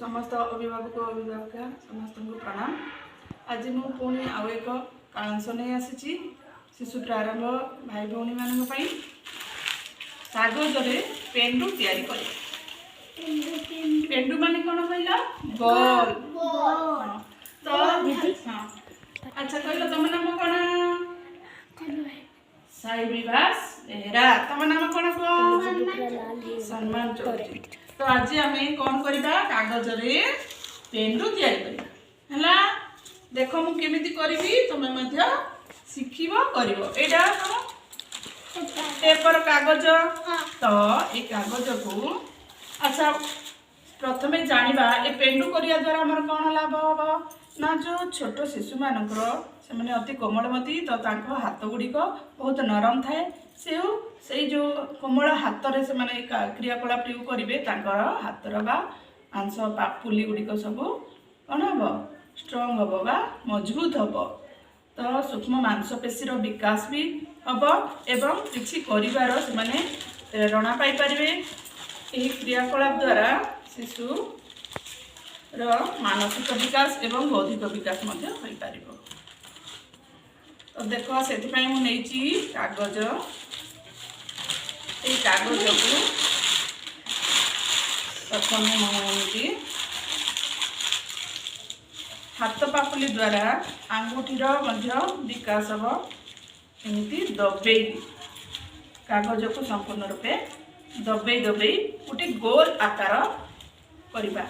समस्त अभिभावक अभिभाविका समस्त को प्रणाम। आज मु पुणी आउ एक कांश नहीं आसी शिशु प्रारंभ भाई भौणी मान कागज पेंडु तैयारी कर पेंडु मान कौन कहला गोल तो अच्छा कहल तुम नाम कौन साई विभास बेहरा तुम नाम कौन कह सम्मान चौधरी। तो आज आम कौन करवा कागज रे पेंडु तैयारी करवा देख मु केमी करी तुम्हें शिखब कर पेपर कागज तो ये कागज को अच्छा प्रथमे जानिबा ए पेंडु करिया द्वारा हमर कौन लाभ हम ना जो छोट शिशु मानकर से अति कोमलमती तो तांको हाथ गुड़िक बहुत नरम थाए से जो कोमल हाथ रे से माने क्रियाकलाप करेंगे हाथर बा मांस पापुली गुड़िक सब कौन हम स्ट्रंग हम बा मजबूत हम तो सूक्ष्म मांसपेशी विकास भी हम एवं किसी करिवार से माने प्रेरणा पाई परिबे। यही क्रियाकलाप द्वारा शिशु मानसिक विकास एवं बौद्धिक विकास हो पार। तो देख से मुझे कागज ये कागज को प्रथम मुझे हाथ पापुली द्वारा आंगुठीर विकास हम एमती दबे कागज को संपूर्ण रूपे दबे दबे गोटे गोल आकार करवा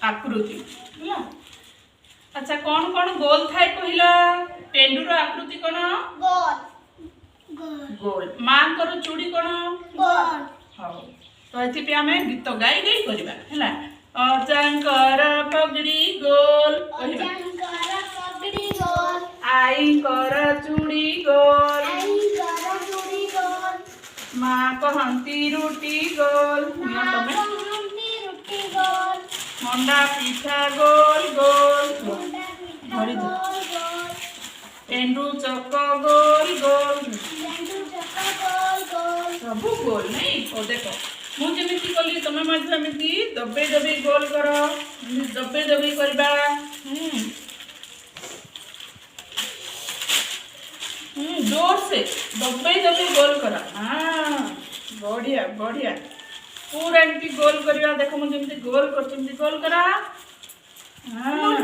आकृति है। अच्छा कौन कौन गोल थाए कहला पेंडुर आकृति कौन गोल माँ कर चूड़ी कौन हाँ तो ये आम गीत गाई गाई करवा अजांकर पगड़ी गोल आई कर चूड़ी गोल माँ कहती रुटी गोल मंडा पिठा गोल गोल पेंडु चक गोल गोल सब गोल नहीं ओ देख मुझे कली तुम्हें दबे दबे गोल कर दबे दबे करवा जोर से दबे दबे गोल कर। हाँ बढ़िया बढ़िया पूरा एमती गोल करवा देख मुझे गोल कर गोल करा। हाँ